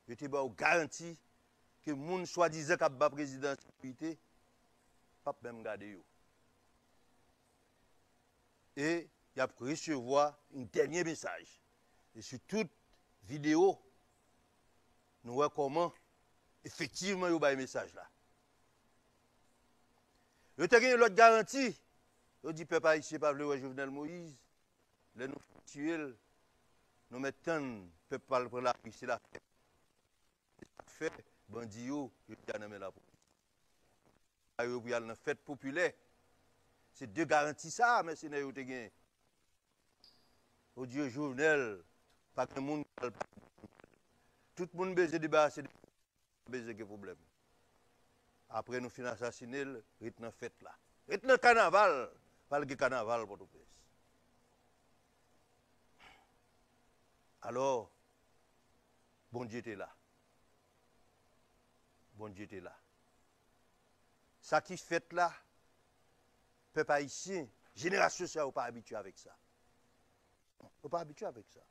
je te garantis que les gens soi-disant qui bat président de sécurité, pas même garder yo. Et il a recevoir un dernier message. Et sur toute vidéo, nous voyons comment effectivement il y a un message là. Il y a l'autre garantie. Il dit peuple haïtien pas le Jovenel Moïse, les nous tuer, nous mettons peuple pas prendre la rue, c'est la fête. Fait bandit yo, il y a la police. Il y a une fête populaire. C'est deux garanties ça, mais c'est n'est pas au Dieu Jovenel, pas que le monde. Tout le monde besoin de débarrasser de problème. Après nous finissons assassiner, rythme dans fête là. Rythme dans carnaval, pas le carnaval pour tout le Alors, bon Dieu était là. Bon Dieu était là. Ça qui fait là, peuple haïtien, génération ça, n'est pas habitué avec ça. On n'est pas habitué avec ça.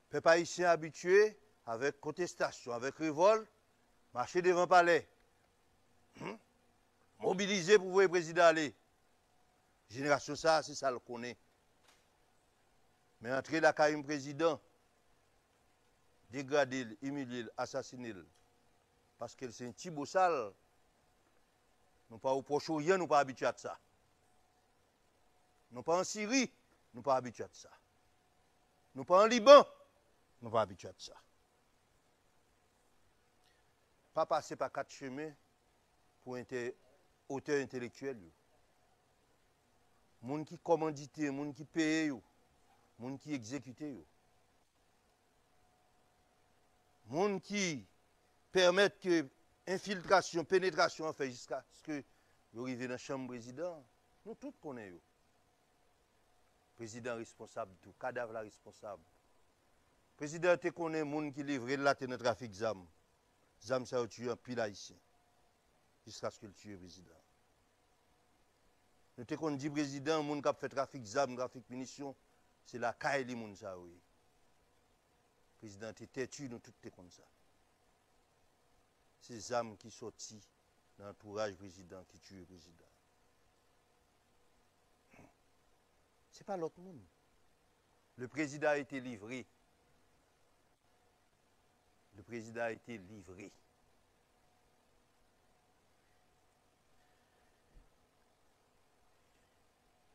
Peuple haïtien habitué avec contestation, avec révolte, marcher devant le palais. Mobiliser pour voir le président aller. Génération ça, c'est ça le connaît. Mais entrer la carrière président, dégrader, humilier, assassiner, parce que c'est un petit beau sale, nous pas au Proche-Orient, nous pas habitués à ça. Nous pas en Syrie, nous pas habitués à ça. Nous pas en Liban, nous pas habitués à ça. Pas passer par 4 chemins pour auteur intellectuel. Moun qui commandité, moun qui paye, moun qui exécute. Moun qui permettent que infiltration, pénétration en fait jusqu'à ce que vous arrivez dans la chambre président. Nous tous connaissons. Président responsable tout, cadavre la responsable. Président te connaît moun qui livre là dans le trafic d'armes. Zam ça tué un pile haïtien. Jusqu'à ce que le tue président. Nous te connaît dit président moun qui fait trafic d'armes, trafic munitions, c'est la caille moun ça oui. Président te têtu nous tout te comme ça. Ces âmes qui sortent dans l'entourage président qui tue le président. Ce n'est pas l'autre monde. Le président a été livré. Le président a été livré.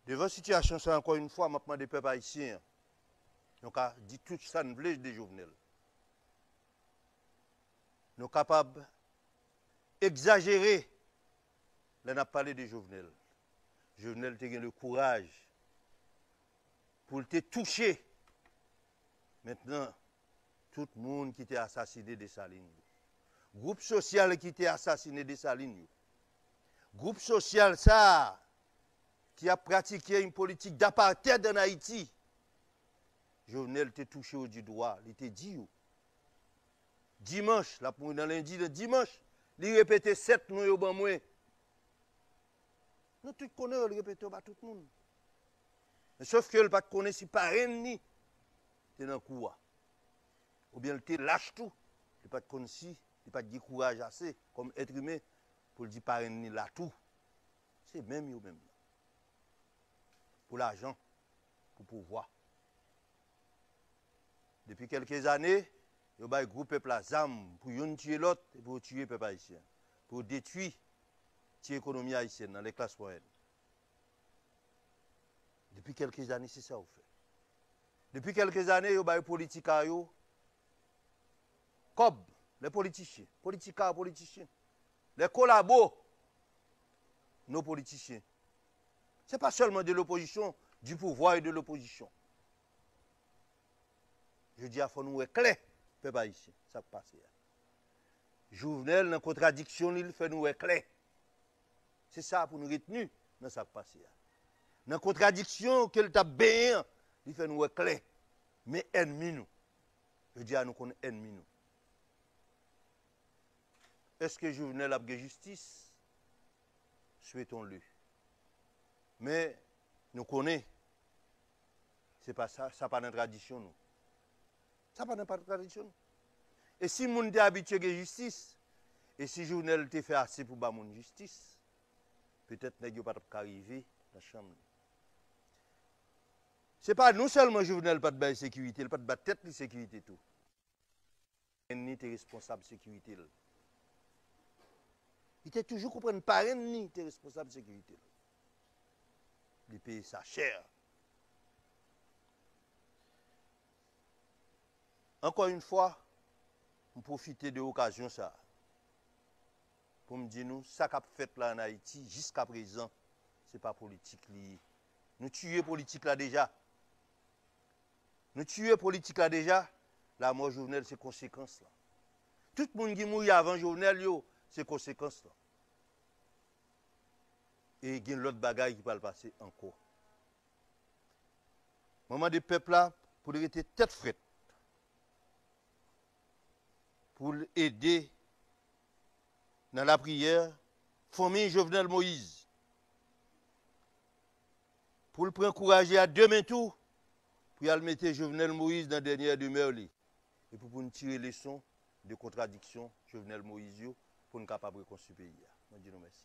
Devant la situation, ça encore une fois, je demande des peuples haïtiens. Donc, dit tout ça, nous voulons des Jovenel. Nous sommes capables d'exagérer. Là, on a parlé de Jovenel. Jovenel a eu le courage pour te toucher. Maintenant, tout le monde qui était assassiné de Salines. Groupe social qui était assassiné de Salines. Groupe social, ça, qui a pratiqué une politique d'apartheid en Haïti. Jovenel te touché au du droit, il te dit. Dimanche, là pour dans lundi, le dimanche, il répétait 7 mois au ban moins. Nous tous connaissons, il répétait pas tout le monde. Mais sauf que le pas connaît si parrain ni, c'est dans le coup. Ou bien il te lâche tout, il pas connaît si, il pas de courage assez, comme être humain, pour le dire parrain ni là tout. C'est même yo même. Pour l'argent, pour pouvoir. Depuis quelques années, il y a un groupe peuple à ZAM pour tuer l'autre et pour tuer le peuple haïtien. Pour détruire l'économie haïtienne dans les classes moyennes. Depuis quelques années, c'est ça qu'on fait. Depuis quelques années, il y a un politique à eux. Comme les politiciens, politiciens. Les collabos, nos politiciens. Ce n'est pas seulement de l'opposition, du pouvoir et de l'opposition. Je dis à faut nous éclairer, peuple haïtien, ça passe. Jovenel, dans contradiction, il fait nous éclairer. C'est ça pour nous retenir dans ça passe. Dans contradiction, qu'il t'a bien, il fait nous éclairer. Mais ennemi nous. Je dis à nous qu'on est ennemi nous. Est-ce que Jovenel a de justice? Souhaitons-le. Mais nous connaissons. Ce n'est pas ça, ça n'a pas de tradition nous. Ça n'a pas de tradition. Et si moun te habitué à la justice, et si journal te fait assez pour ba moun justice, peut-être nèg yo pas arriver dans la chambre. C'est pas non seulement journal pas de bail sécurité, il pas de tête de sécurité tout. Ni était responsable de sécurité. Il était toujours comprendre parrain ni était responsable de sécurité. Il paye sa cher. Encore une fois, on profite de l'occasion ça pour me dire nous ça qu'a fait là en Haïti jusqu'à présent, c'est pas politique lié. Nous tuons politique là déjà. Nous tuons politique là déjà. La mort journal c'est conséquence là. Tout le monde qui mourit avant journal yo, c'est conséquence là. Et il y a l'autre bagaille qui va le passer encore. Moment de peuple là pour rester tête frette. Pour aider dans la prière, famille Jovenel Moïse. Pour le prendre courage à demain tout, pour y mettre Jovenel Moïse dans la dernière demeure. Et pour nous tirer les leçons de contradiction, Jovenel Moïse, pour nous capables de reconstruire le pays. Je dis merci.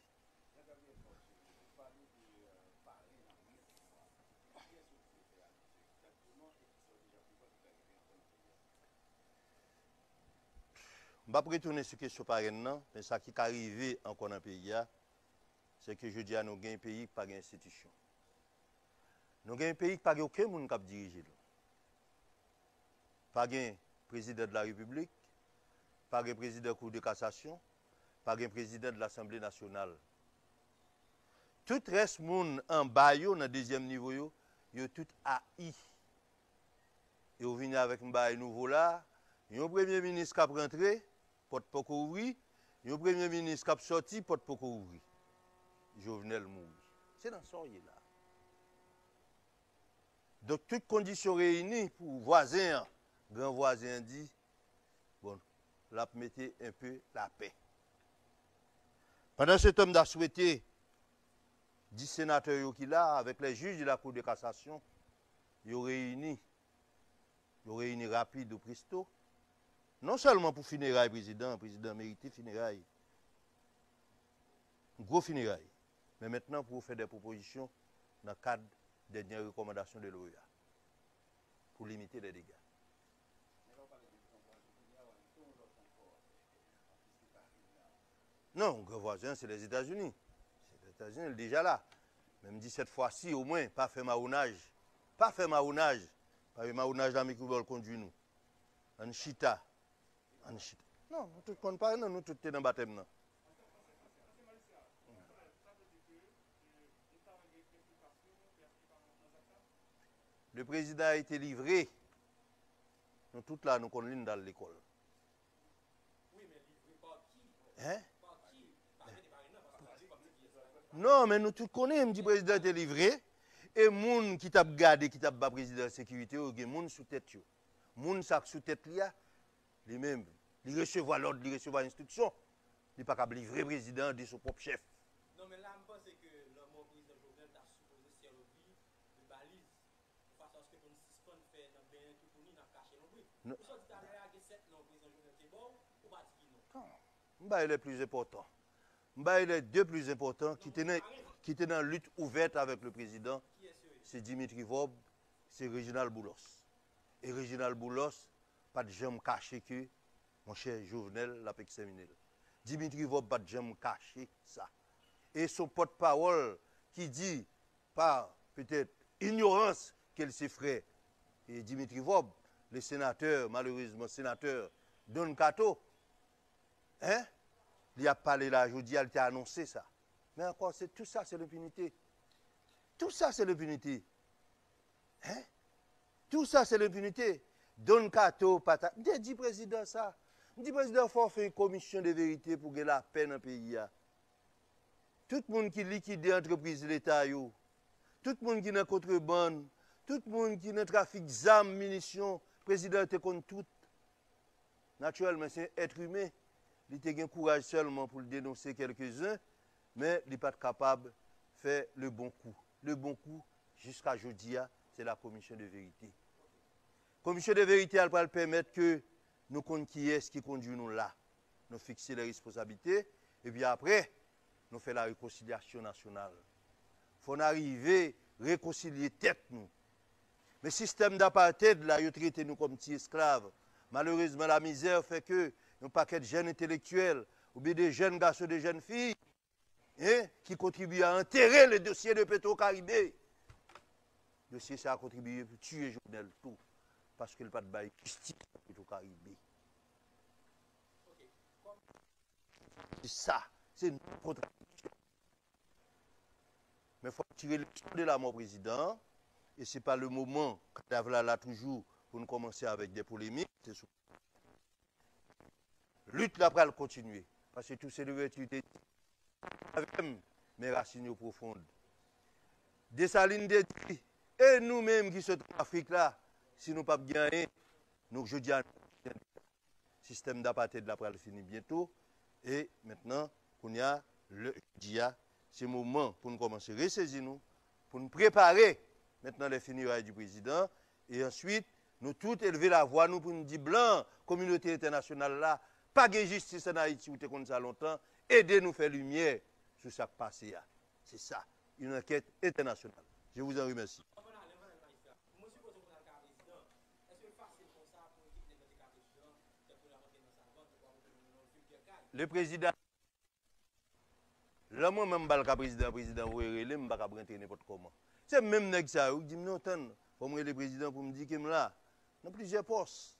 Je ne vais pas retourner sur la question parrain, mais ce qui est arrivé encore dans le pays, c'est que je dis à nous avons un pays qui n'a pas d'institution. Nous avons un pays qui n'a pas aucun monde qui dirige. Pas de président de la République, pas de président de la Cour de cassation, pas de président de l'Assemblée nationale. Tout reste monde en bas, dans le deuxième niveau, ils ont tout haï. Et vous venez avec un bail nouveau là, il y a un premier ministre qui a rentré, porte pas ouvrir, il y a un premier ministre qui a sorti, porte pas ouvrir. Jovenel Moïse. C'est dans ce là. Donc, toutes conditions réunies pour voisin, grand voisin dit, bon, la mettez un peu la paix. Pendant ce temps, a souhaité 10 sénateurs qui là, avec les juges de la Cour de cassation, ils ont réuni rapide au presto, non seulement pour funérailles le président mérité funérailles, gros funérailles, mais maintenant pour faire des propositions dans le cadre des dernières recommandations de l'OEA, pour limiter les dégâts. Non, grand voisin, c'est les États-Unis. Les États-Unis, déjà là. Même dit cette fois-ci, au moins, pas faire marounage. Pas faire marounage. Pas faire marounage dans le micro conduit nous. En chita. En chita. Non, nous ne comptons pas, nous tous dans le baptême. Non. Le président a été livré. Nous tous là, nous connaissons dans l'école. Oui, mais livré par qui? Hein? Non, mais nous tous connaissons, le président est livré. Et les gens qui t'a gardé, qui t'a battu président de la sécurité, il y a des gens sous tête. Les gens sous tête, les mêmes, ils reçoivent l'ordre, ils reçoivent l'instruction. Ils ne peuvent pas livrer le président de son propre chef. Non, mais là, je pense que le mot président Jovenel a supposé servir de balise. Parce que nous suspendons faire dans bien tout pour nous, nous caché nos bruits. Nous sommes dit à l'heure que 7 non, président Jovenel est bon, ou pas dire non? Non, il est plus important. Les deux plus importants qui étaient dans la lutte ouverte avec le président, c'est Dimitri Vob, c'est Réginald Boulos. Et Réginald Boulos, pas de jamais caché que mon cher Jovenel l'a examiné. Dimitri Vob, pas de jamais caché ça. Et son porte-parole qui dit, par peut-être ignorance qu'elle s'est frère, et Dimitri Vob, le sénateur, malheureusement sénateur Don Cato, hein? Il a parlé là, je dis, il a annoncé ça. Mais encore, tout ça, c'est l'impunité. Tout ça, c'est l'impunité. Hein? Tout ça, c'est l'impunité. Don Cato, pata. Je dis, président, ça. Je dis, président, il faut faire une commission de vérité pour que la paix dans le pays. Tout le monde qui liquide l'entreprise de l'État, tout le monde qui est dans contrebande, tout le monde qui est dans trafic d'armes, munitions, le président est contre tout. Naturellement, c'est un être humain. Il a un courage seulement pour le dénoncer quelques-uns, mais il n'est pas capable de faire le bon coup. Le bon coup, jusqu'à aujourd'hui, c'est la commission de vérité. La commission de vérité, elle va permettre que nous comptons qui est-ce qui conduit nous là. Nous fixer les responsabilités, et puis après, nous faisons la réconciliation nationale. Il faut arriver à réconcilier tête nous. Mais le système d'apartheid, là, il traite nous comme petits esclaves. Malheureusement, la misère fait que nous paquet de jeunes intellectuels, ou bien des jeunes garçons, des jeunes filles, qui contribuent à enterrer le dossier de Petro-Caribé. Le dossier, ça a contribué pour tuer Jovenel tout, parce qu'il n'y a pas de bail justice pour Petro-Caribé. C'est ça, c'est une contradiction. Mais il faut tirer le son de la mort président, et ce n'est pas le moment, là toujours, pour nous commencer avec des polémiques. Lutte là pour continuer, parce que tout c'est l'ouverture avec mes racines profondes. Dessalines dit, et nous-mêmes qui sommes en Afrique là, si nous ne pouvons pas gagner, nous je dis à nous, système d'apartheid là pour finir bientôt. Et maintenant, on y a le dia, c'est le moment pour nous commencer à ressaisir nous, pour nous préparer maintenant les funérailles du président. Et ensuite, nous tous élever la voix, nous pour nous dire blanc, communauté internationale là, pas de justice en Haïti, où tu es comme ça longtemps, aidez nous faire lumière sur ce qui passé. C'est ça, une enquête internationale. Je vous en remercie. Le président, là, moi-même, je suis le président, vous voyez, je ne peux pas rentrer n'importe comment. C'est même nèg ça, vous dites, non, attends, faut me le président pour me dire qu'il est là. Dans plusieurs postes.